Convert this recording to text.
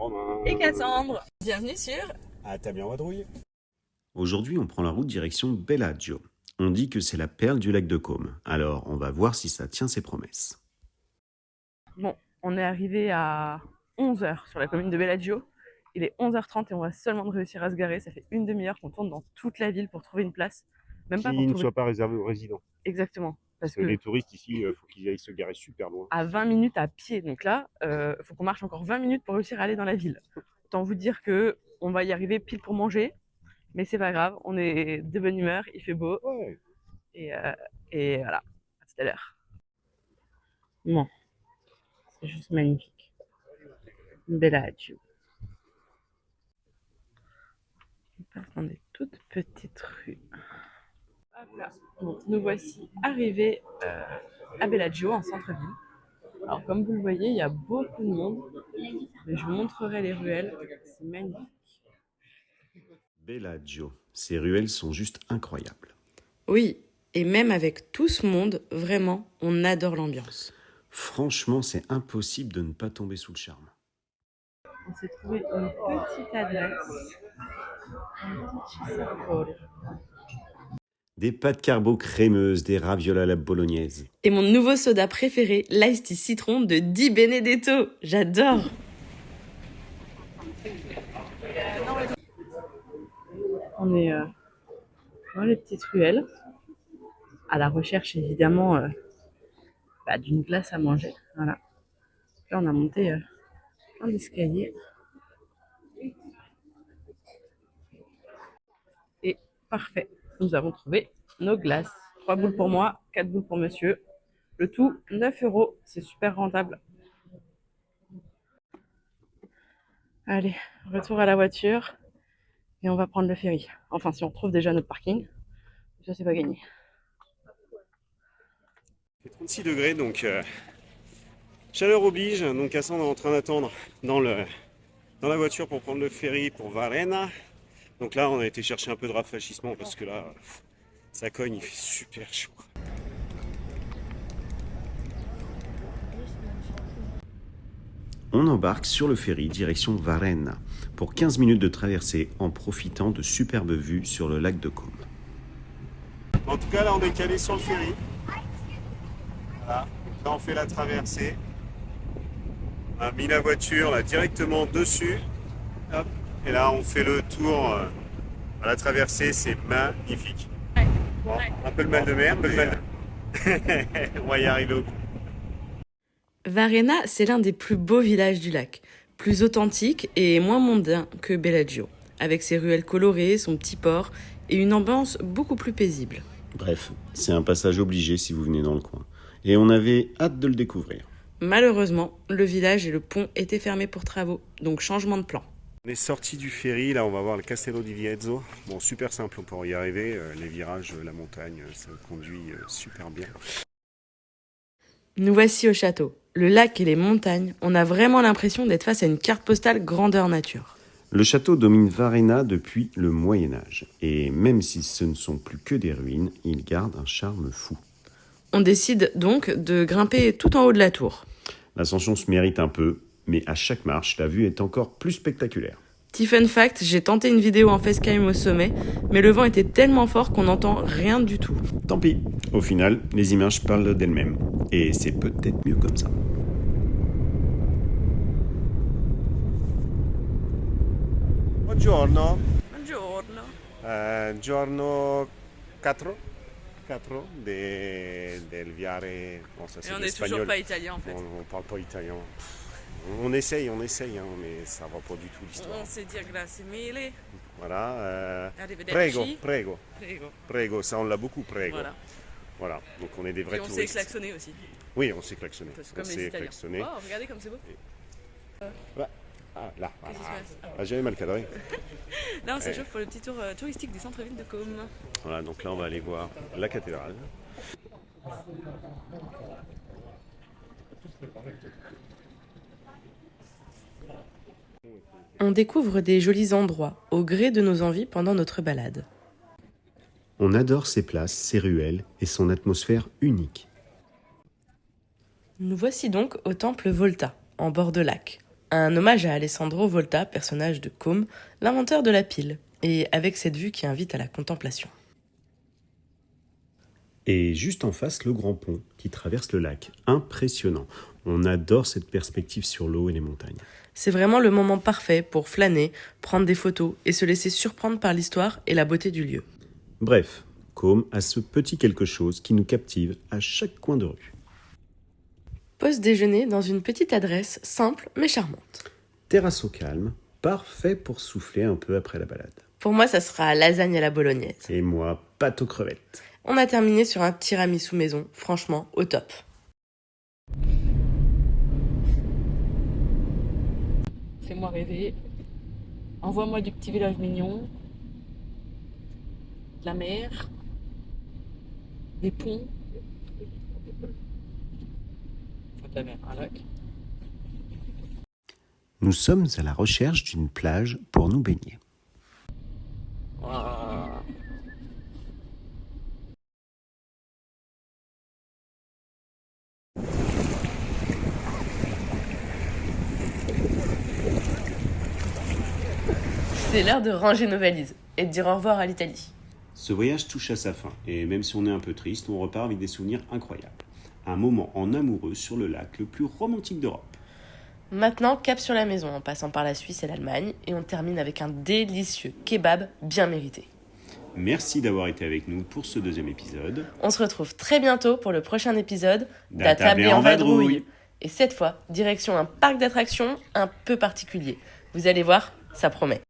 Romain. Et Cassandre. Bienvenue sur Ah, t'as bien vadrouille. Aujourd'hui, on prend la route direction Bellagio. On dit que c'est la perle du lac de Côme. Alors, on va voir si ça tient ses promesses. Bon, on est arrivé à 11h sur la commune de Bellagio. Il est 11h30 et on va seulement réussir à se garer. Ça fait une demi-heure qu'on tourne dans toute la ville pour trouver une place. Même pas pour Qui ne trouver. soit pas réservé aux résidents. Exactement. Parce Parce que que les touristes ici, il faut qu'ils aillent se garer super loin. à 20 minutes à pied. Donc là, faut qu'on marche encore 20 minutes pour réussir à aller dans la ville. Autant vous dire que on va y arriver pile pour manger. Mais c'est pas grave, on est de bonne humeur, il fait beau. Ouais. Et voilà, à tout à l'heure. Bon, c'est juste magnifique. Bellagio. On passe dans des toutes petites rues. Hop là. Bon, nous voici arrivés à Bellagio, en centre-ville. Alors, comme vous le voyez, il y a beaucoup de monde. Mais je vous montrerai les ruelles. C'est magnifique. Bellagio. Ces ruelles sont juste incroyables. Oui, et même avec tout ce monde, vraiment, on adore l'ambiance. Franchement, c'est impossible de ne pas tomber sous le charme. On s'est trouvé une petite adresse. Un petit Sapore. Des pâtes carbo crémeuses, des ravioles à la bolognaise. Et mon nouveau soda préféré, l'Ice Tea Citron de Di Benedetto. J'adore. On est dans les petites ruelles, à la recherche évidemment d'une place à manger. Voilà. Là, on a monté plein d'escaliers. Et parfait, nous avons trouvé nos glaces. 3 boules pour moi, 4 boules pour monsieur. Le tout, 9 €. C'est super rentable. Allez, retour à la voiture. Et on va prendre le ferry. Enfin, si on trouve déjà notre parking. Ça, c'est pas gagné. Il fait 36 degrés, donc chaleur oblige. Donc Cassandre est en train d'attendre dans la voiture pour prendre le ferry pour Varennes. Donc là, on a été chercher un peu de rafraîchissement parce que là, ça cogne, il fait super chaud. On embarque sur le ferry direction Varennes pour 15 minutes de traversée en profitant de superbes vues sur le lac de Côme. En tout cas, là, on est calé sur le ferry. Voilà. Là, on fait la traversée. On a mis la voiture là directement dessus. Hop. Et là, on fait le tour à la traversée. C'est magnifique. Bon, un peu le mal de mer, on va y arriver au bout. Varennes, c'est l'un des plus beaux villages du lac, plus authentique et moins mondain que Bellagio, avec ses ruelles colorées, son petit port et une ambiance beaucoup plus paisible. Bref, c'est un passage obligé si vous venez dans le coin. Et on avait hâte de le découvrir. Malheureusement, le village et le pont étaient fermés pour travaux, donc changement de plan. On est sorti du ferry, là on va voir le Castello di Viezzo. Bon, super simple pour y arriver, les virages, la montagne, ça conduit super bien. Nous voici au château. Le lac et les montagnes, on a vraiment l'impression d'être face à une carte postale grandeur nature. Le château domine Varennes depuis le Moyen-Âge. Et même si ce ne sont plus que des ruines, il garde un charme fou. On décide donc de grimper tout en haut de la tour. L'ascension se mérite un peu, mais à chaque marche, la vue est encore plus spectaculaire. Petit fun fact, j'ai tenté une vidéo en facecam au sommet, mais le vent était tellement fort qu'on n'entend rien du tout. Tant pis, au final, les images parlent d'elles-mêmes. Et c'est peut-être mieux comme ça. Buongiorno. Buongiorno. Giorno 4 del Viare. Bon, ça, Et c'est on est l'espagnol. toujours pas italien en fait. On parle pas italien. On essaye, hein, mais ça va pas du tout l'histoire. On sait dire grazie mille. Voilà. Arrivederci. Prego. Prego. Prego, ça on l'a beaucoup, prego. Voilà. Voilà, donc on est des vrais Et on sait touristes. klaxonner aussi. Oui, on sait klaxonner. Parce que On comme les sait Italiens. klaxonner. Oh, regardez comme c'est beau. Ouais. Ah, là, Qu'est-ce qui voilà. se passe Ah, j'avais mal cadré. Là, on s'échauffe pour le petit tour touristique du centre-ville de Côme. Voilà, donc là on va aller voir la cathédrale. On découvre des jolis endroits au gré de nos envies pendant notre balade. On adore ces places, ces ruelles et son atmosphère unique. Nous voici donc au temple Volta, en bord de lac. Un hommage à Alessandro Volta, personnage de Côme, l'inventeur de la pile, et avec cette vue qui invite à la contemplation. Et juste en face, le grand pont qui traverse le lac. Impressionnant. On adore cette perspective sur l'eau et les montagnes. C'est vraiment le moment parfait pour flâner, prendre des photos et se laisser surprendre par l'histoire et la beauté du lieu. Bref, Côme a ce petit quelque chose qui nous captive à chaque coin de rue. Pause déjeuner dans une petite adresse simple mais charmante. Terrasse au calme, parfait pour souffler un peu après la balade. Pour moi, ça sera lasagne à la bolognaise. Et moi, pâte aux crevettes. On a terminé sur un tiramisu maison, franchement, au top. Fais-moi rêver. Envoie-moi du petit village mignon. De la mer. Des ponts. Enfin, de la mer, un lac. Nous sommes à la recherche d'une plage pour nous baigner. Waouh. C'est l'heure de ranger nos valises et de dire au revoir à l'Italie. Ce voyage touche à sa fin, et même si on est un peu triste, on repart avec des souvenirs incroyables. Un moment en amoureux sur le lac le plus romantique d'Europe. Maintenant, cap sur la maison en passant par la Suisse et l'Allemagne et on termine avec un délicieux kebab bien mérité. Merci d'avoir été avec nous pour ce deuxième épisode. On se retrouve très bientôt pour le prochain épisode d'Attablé en vadrouille. Et cette fois, direction un parc d'attractions un peu particulier. Vous allez voir, ça promet.